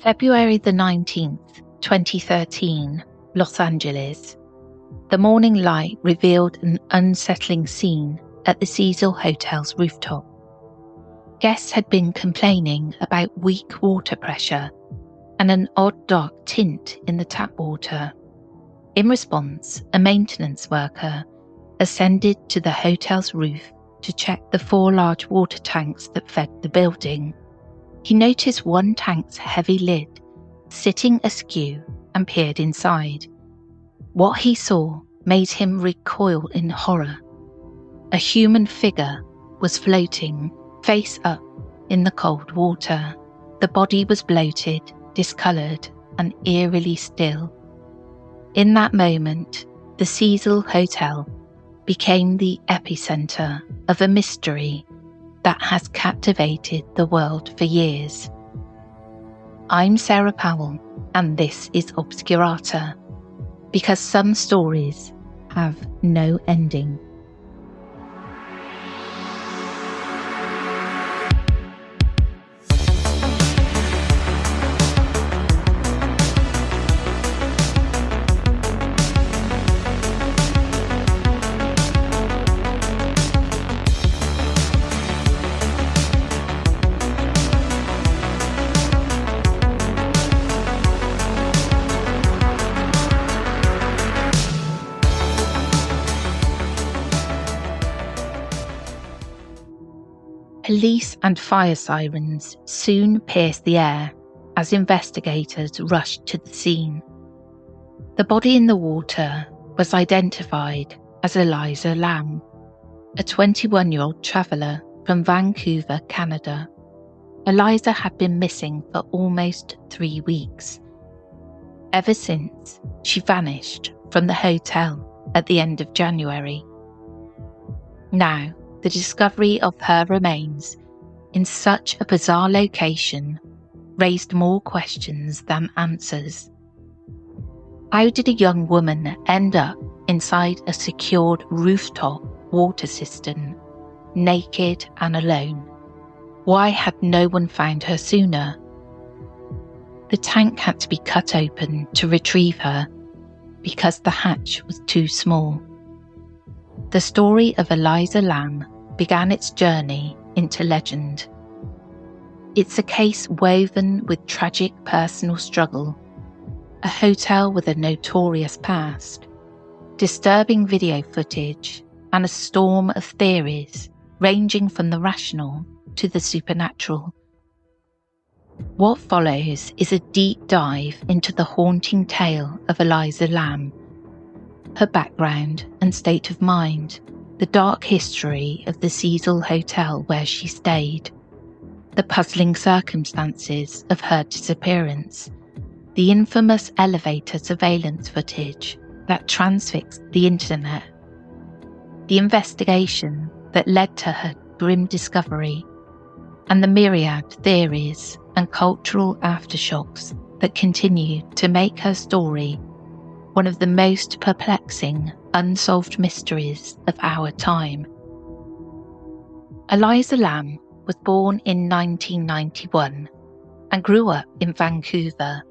February the 19th, 2013, Los Angeles. The morning light revealed an unsettling scene at the CECIL Hotel's rooftop. Guests had been complaining about weak water pressure and an odd dark tint in the tap water. In response, a maintenance worker ascended to the hotel's roof to check the 4 large water tanks that fed the building. He noticed one tank's heavy lid sitting askew and peered inside. What he saw made him recoil in horror. A human figure was floating, face up, in the cold water. The body was bloated, discoloured, and eerily still. In that moment, the CECIL Hotel became the epicentre of a mystery that has captivated the world for years. I'm Sarah Powell, and this is Obscurata, because some stories have no ending. Police and fire sirens soon pierced the air as investigators rushed to the scene. The body in the water was identified as Elisa Lam, a 21-year-old traveller from Vancouver, Canada. Elisa had been missing for almost 3 weeks. Ever since she vanished from the hotel at the end of January. Now, the discovery of her remains in such a bizarre location raised more questions than answers. How did a young woman end up inside a secured rooftop water cistern, naked and alone? Why had no one found her sooner? The tank had to be cut open to retrieve her because the hatch was too small. The story of Elisa Lam began its journey into legend. It's a case woven with tragic personal struggle, a hotel with a notorious past, disturbing video footage, and a storm of theories ranging from the rational to the supernatural. What follows is a deep dive into the haunting tale of Elisa Lam, her background and state of mind, the dark history of the CECIL Hotel where she stayed, the puzzling circumstances of her disappearance, the infamous elevator surveillance footage that transfixed the internet, the investigation that led to her grim discovery, and the myriad theories and cultural aftershocks that continue to make her story one of the most perplexing, unsolved mysteries of our time. Elisa Lam was born in 1991 and grew up in Vancouver,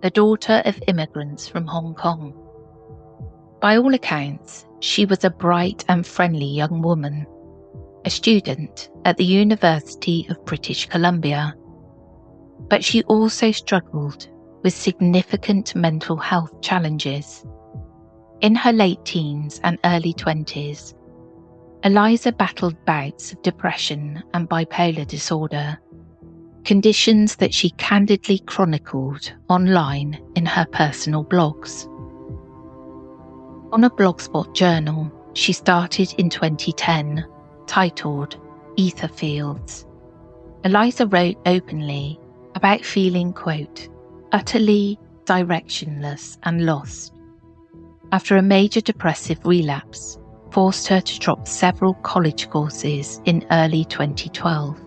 the daughter of immigrants from Hong Kong. By all accounts, she was a bright and friendly young woman, a student at the University of British Columbia. But she also struggled with significant mental health challenges. In her late teens and early 20s, Elisa battled bouts of depression and bipolar disorder, conditions that she candidly chronicled online in her personal blogs. On a Blogspot journal she started in 2010, titled Ether Fields, Elisa wrote openly about feeling, quote, utterly directionless and lost, after a major depressive relapse forced her to drop several college courses in early 2012.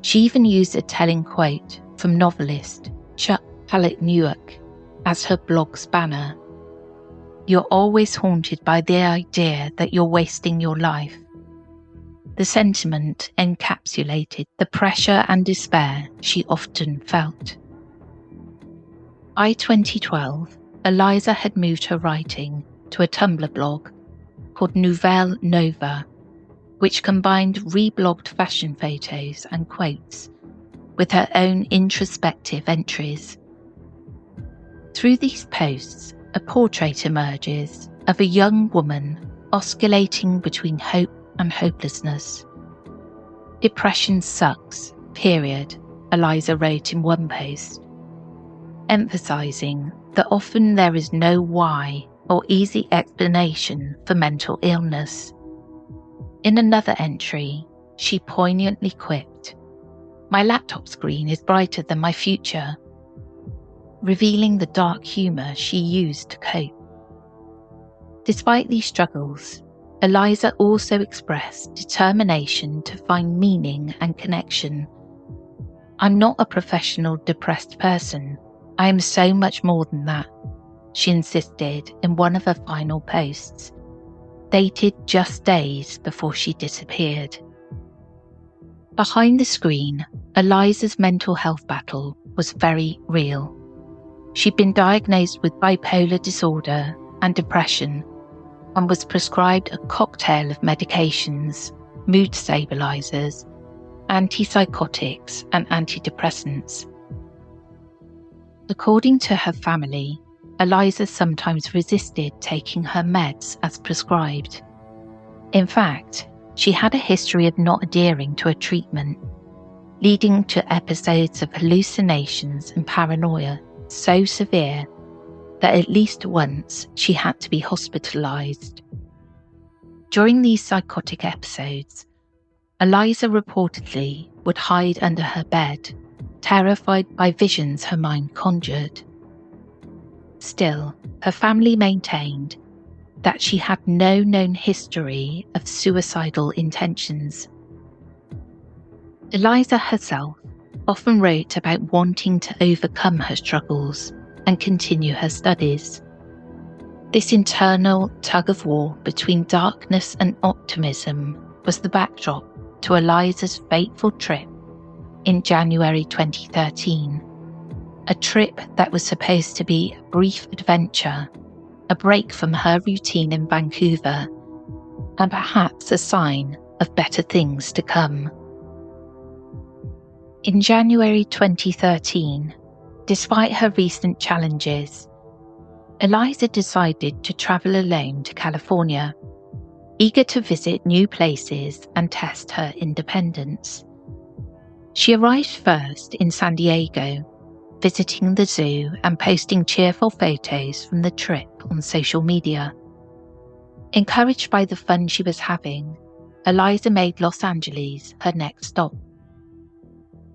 She even used a telling quote from novelist Chuck Palahniuk as her blog's banner: "You're always haunted by the idea that you're wasting your life. The sentiment encapsulated the pressure and despair she often felt. By 2012, Elisa had moved her writing to a Tumblr blog called Nouvelle Nova, which combined reblogged fashion photos and quotes with her own introspective entries. Through these posts, a portrait emerges of a young woman oscillating between hope and hopelessness. "Depression sucks, period," Elisa wrote in one post, emphasising that often there is no why or easy explanation for mental illness. In another entry, she poignantly quipped, "My laptop screen is brighter than my future," revealing the dark humour she used to cope. Despite these struggles, Elisa also expressed determination to find meaning and connection. "I'm not a professional depressed person. I am so much more than that," she insisted in one of her final posts, dated just days before she disappeared. Behind the screen, Elisa's mental health battle was very real. She'd been diagnosed with bipolar disorder and depression and was prescribed a cocktail of medications, mood stabilizers, antipsychotics, and antidepressants. According to her family, Elisa sometimes resisted taking her meds as prescribed. In fact, she had a history of not adhering to a treatment, leading to episodes of hallucinations and paranoia so severe that at least once she had to be hospitalized. During these psychotic episodes, Elisa reportedly would hide under her bed, terrified by visions her mind conjured. Still, her family maintained that she had no known history of suicidal intentions. Elisa herself often wrote about wanting to overcome her struggles and continue her studies. This internal tug-of-war between darkness and optimism was the backdrop to Elisa's fateful trip in January 2013, a trip that was supposed to be a brief adventure, a break from her routine in Vancouver, and perhaps a sign of better things to come. In January 2013, despite her recent challenges, Elisa decided to travel alone to California, eager to visit new places and test her independence. She arrived first in San Diego, visiting the zoo and posting cheerful photos from the trip on social media. Encouraged by the fun she was having, Elisa made Los Angeles her next stop.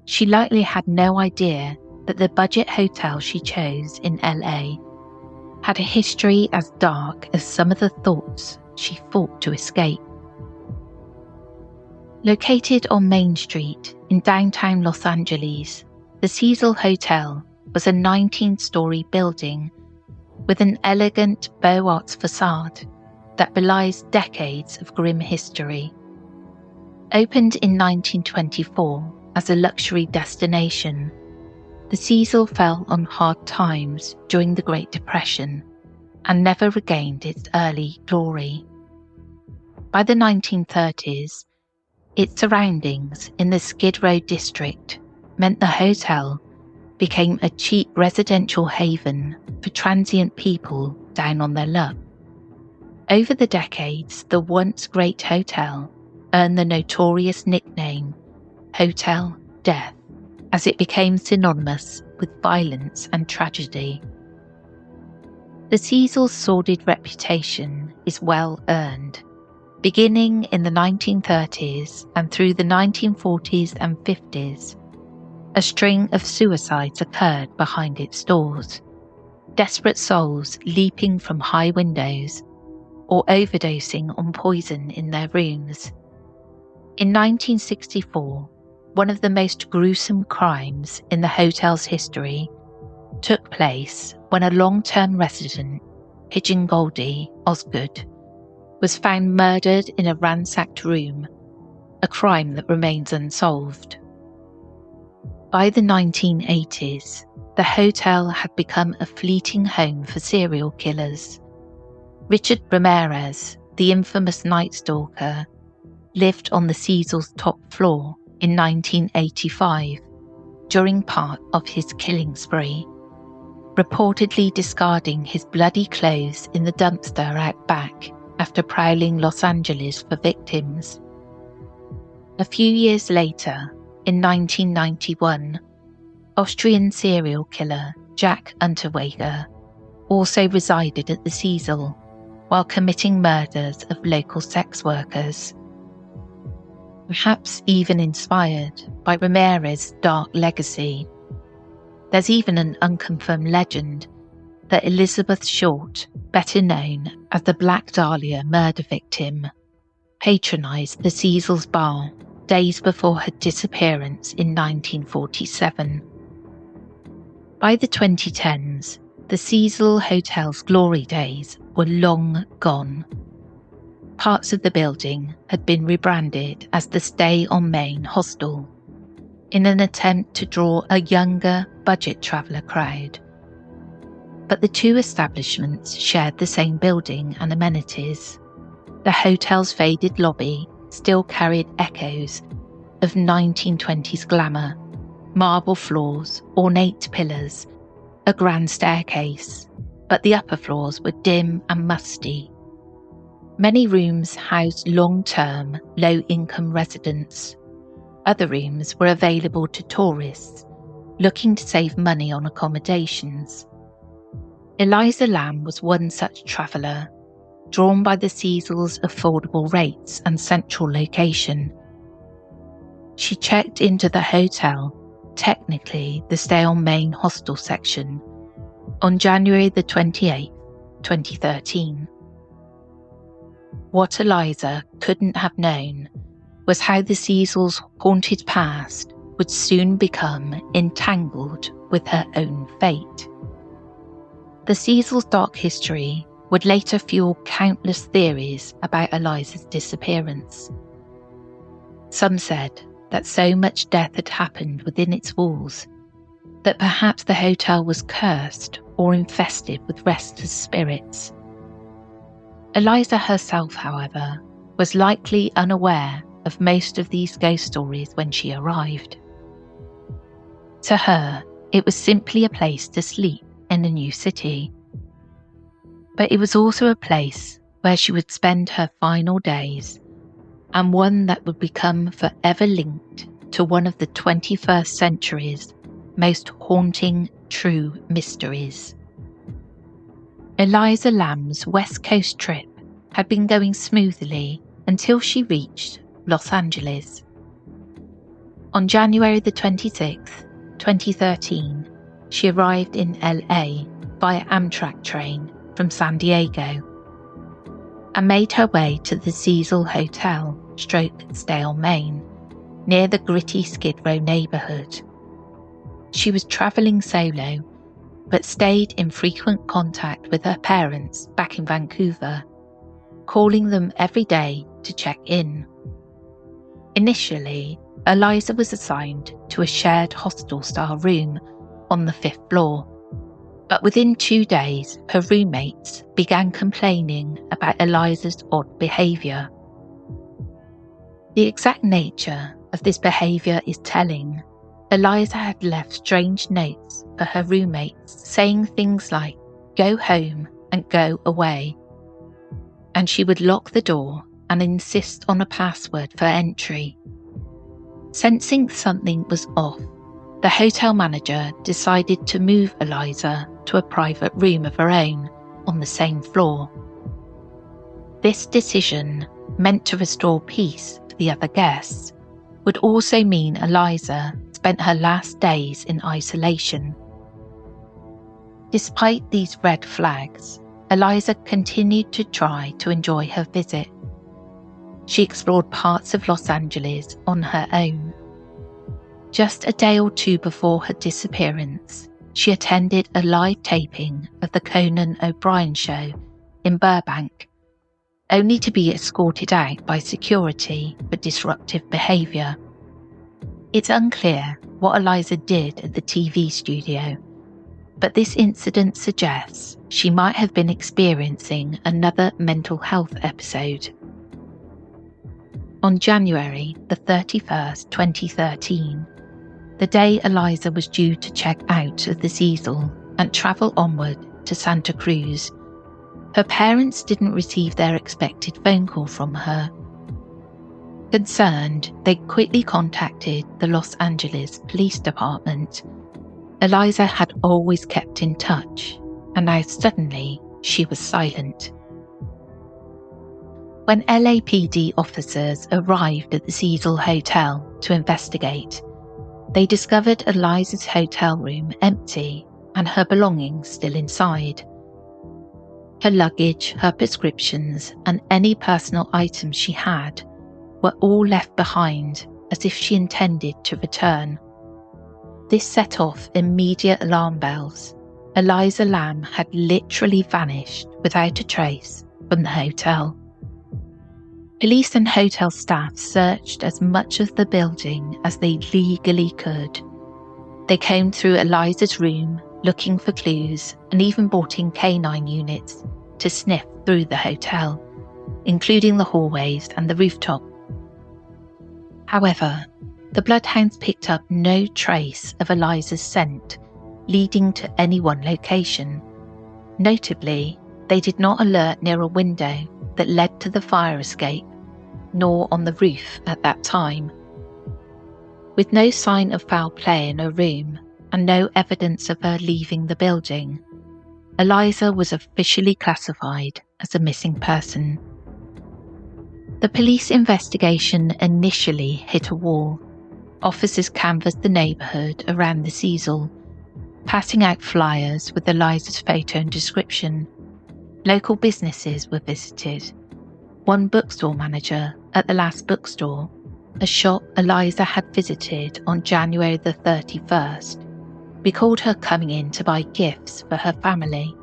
She likely had no idea that the budget hotel she chose in LA had a history as dark as some of the thoughts she fought to escape. Located on Main Street in downtown Los Angeles, the CECIL Hotel was a 19-story building with an elegant Beaux Arts facade that belies decades of grim history. Opened in 1924 as a luxury destination, the CECIL fell on hard times during the Great Depression and never regained its early glory. By the 1930s, its surroundings in the Skid Row district meant the hotel became a cheap residential haven for transient people down on their luck. Over the decades, the once great hotel earned the notorious nickname Hotel Death, as it became synonymous with violence and tragedy. The CECIL's sordid reputation is well earned. Beginning in the 1930s and through the 1940s and 50s, a string of suicides occurred behind its doors, desperate souls leaping from high windows or overdosing on poison in their rooms. In 1964, one of the most gruesome crimes in the hotel's history took place when a long-term resident, Pigeon Goldie Osgood, was found murdered in a ransacked room a crime that remains unsolved. By the 1980s, the hotel had become a fleeting home for serial killers. Richard Ramirez, the infamous Night Stalker, lived on the CECIL's top floor in 1985 during part of his killing spree, reportedly discarding his bloody clothes in the dumpster out back after prowling Los Angeles for victims. A few years later, in 1991, Austrian serial killer Jack Unterweger also resided at the CECIL while committing murders of local sex workers. Perhaps even inspired by Ramirez's dark legacy, there's even an unconfirmed legend that Elizabeth Short, better known as the Black Dahlia murder victim, patronised the CECIL's bar days before her disappearance in 1947. By the 2010s, the CECIL Hotel's glory days were long gone. Parts of the building had been rebranded as the Stay on Main Hostel, in an attempt to draw a younger, budget traveller crowd. But the two establishments shared the same building and amenities. The hotel's faded lobby still carried echoes of 1920s glamour, marble floors, ornate pillars, a grand staircase, but the upper floors were dim and musty. Many rooms housed long-term, low-income residents. Other rooms were available to tourists looking to save money on accommodations. Elisa Lam was one such traveller, drawn by the CECIL's affordable rates and central location. She checked into the hotel, technically the Stay on Main Hostel section, on January the 28th, 2013. What Elisa couldn't have known was how the CECIL's haunted past would soon become entangled with her own fate. The CECIL's dark history would later fuel countless theories about Elisa's disappearance. Some said that so much death had happened within its walls that perhaps the hotel was cursed or infested with restless spirits. Elisa herself, however, was likely unaware of most of these ghost stories when she arrived. To her, it was simply a place to sleep in a new city. But it was also a place where she would spend her final days, and one that would become forever linked to one of the 21st century's most haunting true mysteries. Elisa Lam's West Coast trip had been going smoothly until she reached Los Angeles. On January the 26th, 2013, she arrived in LA via Amtrak train from San Diego and made her way to the CECIL Hotel / Stay on Main, near the gritty Skid Row neighbourhood. She was travelling solo, but stayed in frequent contact with her parents back in Vancouver, calling them every day to check in. Initially, Elisa was assigned to a shared hostel-style room on the 5th floor, but within 2 days, her roommates began complaining about Elisa's odd behaviour. The exact nature of this behaviour is telling. Elisa had left strange notes for her roommates saying things like, "Go home and go away." And she would lock the door and insist on a password for entry. Sensing something was off, the hotel manager decided to move Elisa to a private room of her own on the same floor. This decision, meant to restore peace to the other guests, would also mean Elisa spent her last days in isolation. Despite these red flags, Elisa continued to try to enjoy her visit. She explored parts of Los Angeles on her own. Just a day or two before her disappearance, she attended a live taping of the Conan O'Brien show in Burbank, only to be escorted out by security for disruptive behaviour. It's unclear what Elisa did at the TV studio, but this incident suggests she might have been experiencing another mental health episode. On January the 31st, 2013, the day Elisa was due to check out of the CECIL and travel onward to Santa Cruz, her parents didn't receive their expected phone call from her. Concerned, they quickly contacted the Los Angeles Police Department. Elisa had always kept in touch, and now suddenly she was silent. When LAPD officers arrived at the CECIL Hotel to investigate, they discovered Elisa's hotel room empty and her belongings still inside. Her luggage, her prescriptions, and any personal items she had were all left behind as if she intended to return. This set off immediate alarm bells. Elisa Lam had literally vanished without a trace from the hotel. Police and hotel staff searched as much of the building as they legally could. They combed through Elisa's room, looking for clues, and even brought in canine units to sniff through the hotel, including the hallways and the rooftop. However, the bloodhounds picked up no trace of Elisa's scent leading to any one location. Notably, they did not alert near a window that led to the fire escape, nor on the roof at that time. With no sign of foul play in her room and no evidence of her leaving the building, Elisa was officially classified as a missing person. The police investigation initially hit a wall. Officers canvassed the neighbourhood around the CECIL, passing out flyers with Elisa's photo and description. Local businesses were visited. One bookstore manager at the last bookstore, a shop Elisa had visited on January the 31st, recalled her coming in to buy gifts for her family.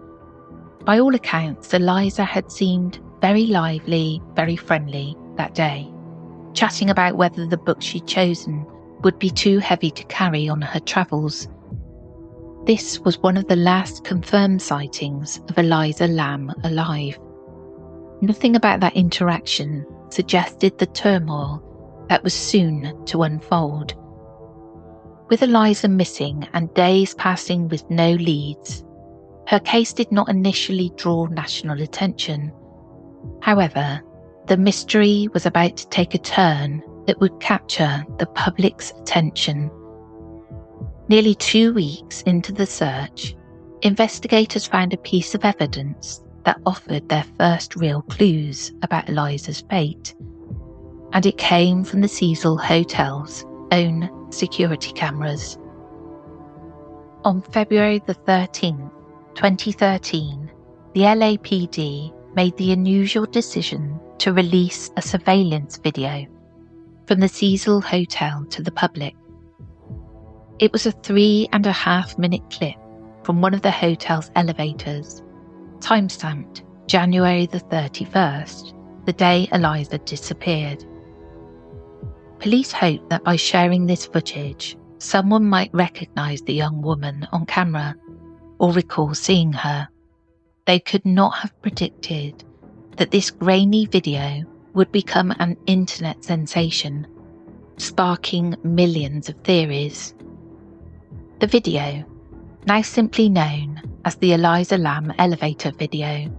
By all accounts, Elisa had seemed very lively, very friendly that day, chatting about whether the book she'd chosen would be too heavy to carry on her travels. This was one of the last confirmed sightings of Elisa Lam alive. Nothing about that interaction suggested the turmoil that was soon to unfold. With Elisa missing and days passing with no leads, her case did not initially draw national attention. However, the mystery was about to take a turn that would capture the public's attention. Nearly 2 weeks into the search, investigators found a piece of evidence that offered their first real clues about Elisa's fate, and it came from the CECIL Hotel's own security cameras. On February the 13th, 2013, the LAPD made the unusual decision to release a surveillance video from the CECIL Hotel to the public. It was a 3.5-minute clip from one of the hotel's elevators, timestamped January the 31st, the day Elisa disappeared. Police hoped that by sharing this footage, someone might recognise the young woman on camera or recall seeing her. They could not have predicted that this grainy video would become an internet sensation, sparking millions of theories. The video, now simply known as the Elisa Lam elevator video,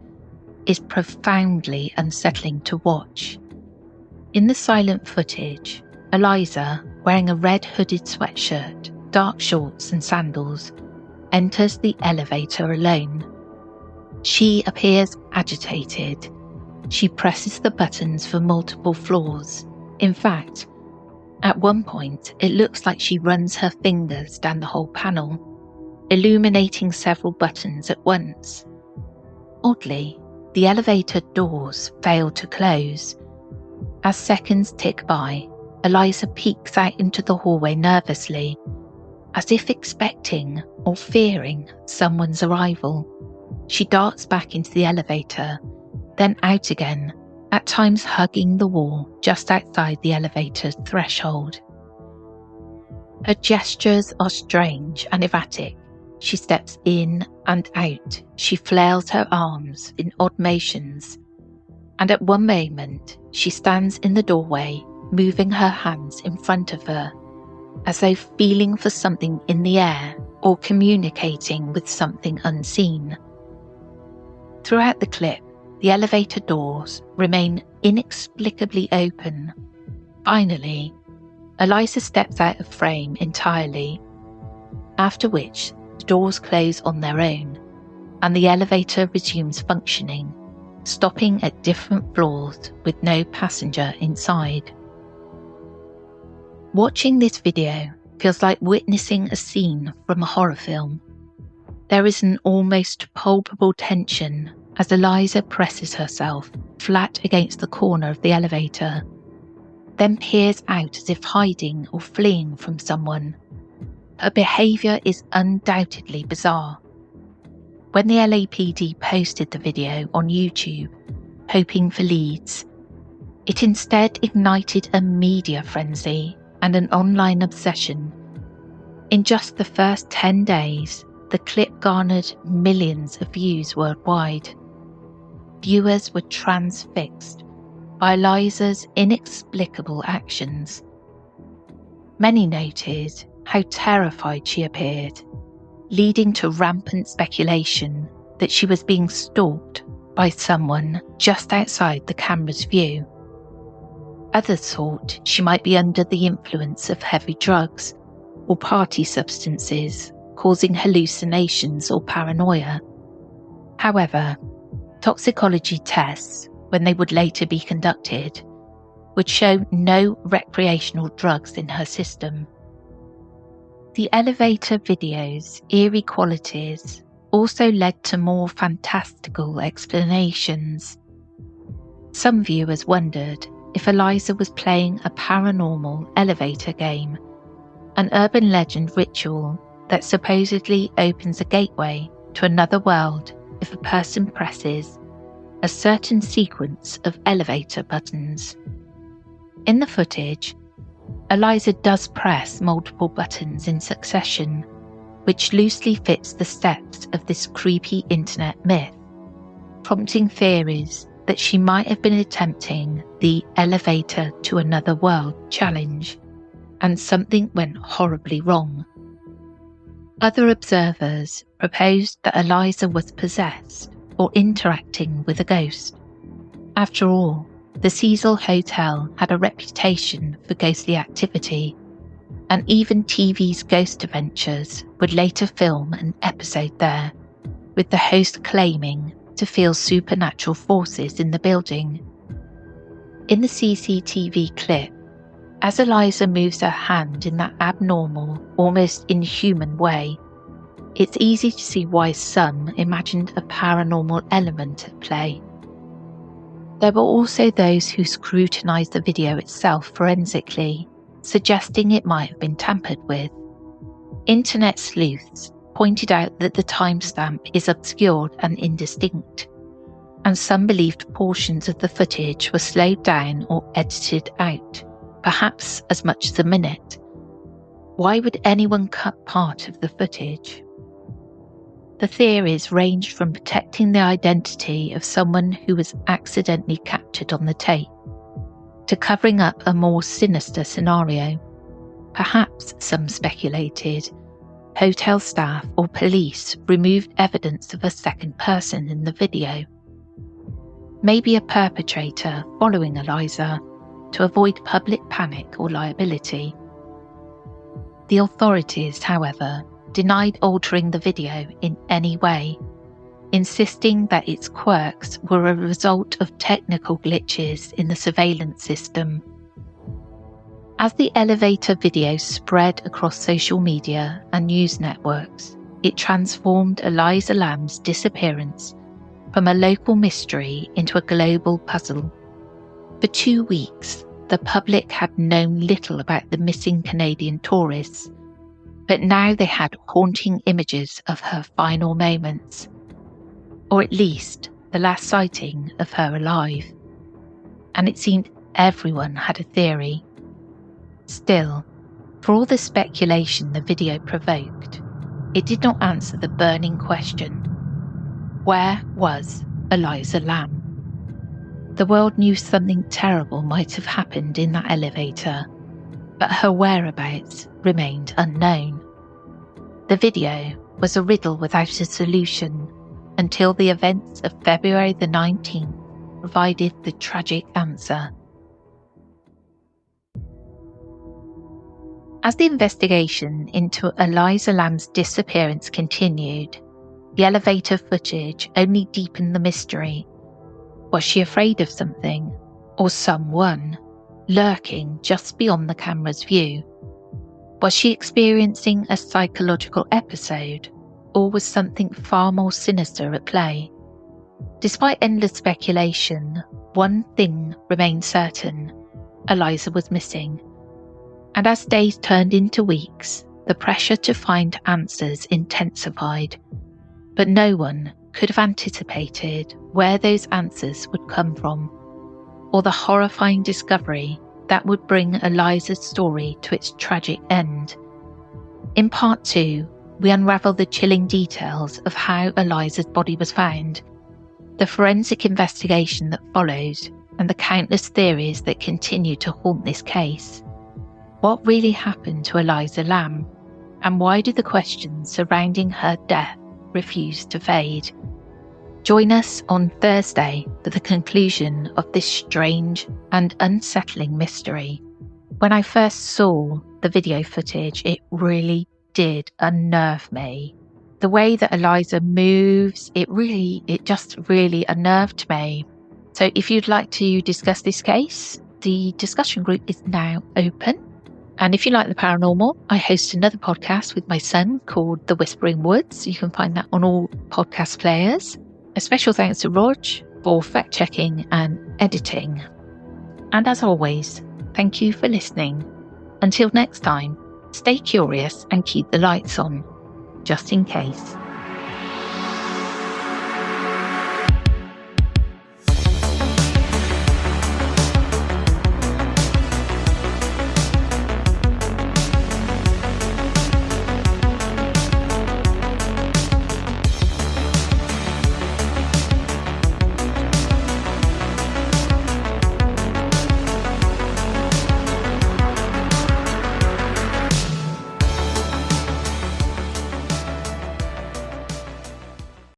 is profoundly unsettling to watch. In the silent footage, Elisa, wearing a red hooded sweatshirt, dark shorts and sandals, enters the elevator alone. She appears agitated. She presses the buttons for multiple floors. In fact, at one point, it looks like she runs her fingers down the whole panel, illuminating several buttons at once. Oddly, the elevator doors fail to close. As seconds tick by, Elisa peeks out into the hallway nervously, as if expecting or fearing someone's arrival. She darts back into the elevator, then out again, at times hugging the wall just outside the elevator's threshold. Her gestures are strange and erratic. She steps in and out. She flails her arms in odd motions. And at one moment, she stands in the doorway, moving her hands in front of her, as though feeling for something in the air or communicating with something unseen. Throughout the clip, the elevator doors remain inexplicably open. Finally, Elisa steps out of frame entirely, after which the doors close on their own and the elevator resumes functioning, stopping at different floors with no passenger inside. Watching this video feels like witnessing a scene from a horror film. There is an almost palpable tension as Elisa presses herself flat against the corner of the elevator, then peers out as if hiding or fleeing from someone. Her behaviour is undoubtedly bizarre. When the LAPD posted the video on YouTube, hoping for leads, it instead ignited a media frenzy and an online obsession. In just the first 10 days, the clip garnered millions of views worldwide. Viewers were transfixed by Elisa's inexplicable actions. Many noted how terrified she appeared, leading to rampant speculation that she was being stalked by someone just outside the camera's view. Others thought she might be under the influence of heavy drugs or party substances, causing hallucinations or paranoia. However, toxicology tests, when they would later be conducted, would show no recreational drugs in her system. The elevator video's eerie qualities also led to more fantastical explanations. Some viewers wondered if Elisa was playing a paranormal elevator game, an urban legend ritual that supposedly opens a gateway to another world if a person presses a certain sequence of elevator buttons. In the footage, Elisa does press multiple buttons in succession, which loosely fits the steps of this creepy internet myth, prompting theories that she might have been attempting the elevator to another world challenge, and something went horribly wrong. Other observers proposed that Elisa was possessed or interacting with a ghost. After all, the CECIL Hotel had a reputation for ghostly activity, and even TV's Ghost Adventures would later film an episode there, with the host claiming to feel supernatural forces in the building. In the CCTV clip, as Elisa moves her hand in that abnormal, almost inhuman way, it's easy to see why some imagined a paranormal element at play. There were also those who scrutinised the video itself forensically, suggesting it might have been tampered with. Internet sleuths pointed out that the timestamp is obscured and indistinct, and some believed portions of the footage were slowed down or edited out, perhaps as much as a minute. Why would anyone cut part of the footage? The theories ranged from protecting the identity of someone who was accidentally captured on the tape, to covering up a more sinister scenario. Perhaps, some speculated, hotel staff or police removed evidence of a second person in the video. Maybe a perpetrator following Elisa to avoid public panic or liability. The authorities, however, denied altering the video in any way, insisting that its quirks were a result of technical glitches in the surveillance system. As the elevator video spread across social media and news networks, it transformed Elisa Lam's disappearance from a local mystery into a global puzzle. For 2 weeks, the public had known little about the missing Canadian tourists, but now they had haunting images of her final moments, or at least the last sighting of her alive. and it seemed everyone had a theory. Still, for all the speculation the video provoked, it did not answer the burning question: where was Elisa Lam? The world knew something terrible might have happened in that elevator, but her whereabouts remained unknown. The video was a riddle without a solution until the events of February the 19th provided the tragic answer. As the investigation into Elisa Lam's disappearance continued, the elevator footage only deepened the mystery. Was she afraid of something, or someone, lurking just beyond the camera's view? Was she experiencing a psychological episode, or was something far more sinister at play? Despite endless speculation, one thing remained certain: Elisa was missing. And as days turned into weeks, the pressure to find answers intensified. But no one could have anticipated where those answers would come from, or the horrifying discovery that would bring Elisa's story to its tragic end. In part 2, we unravel the chilling details of how Elisa's body was found, the forensic investigation that follows, and the countless theories that continue to haunt this case. What really happened to Elisa Lam, and why do the questions surrounding her death refuse to fade? Join us on Thursday for the conclusion of this strange and unsettling mystery. When I first saw the video footage, it really did unnerve me. The way that Elisa moves, it just really unnerved me. So if you'd like to discuss this case, the discussion group is now open. And if you like the paranormal, I host another podcast with my son called The Whispering Woods. You can find that on all podcast players. A special thanks to Rog for fact-checking and editing. And as always, thank you for listening. Until next time, stay curious and keep the lights on, just in case.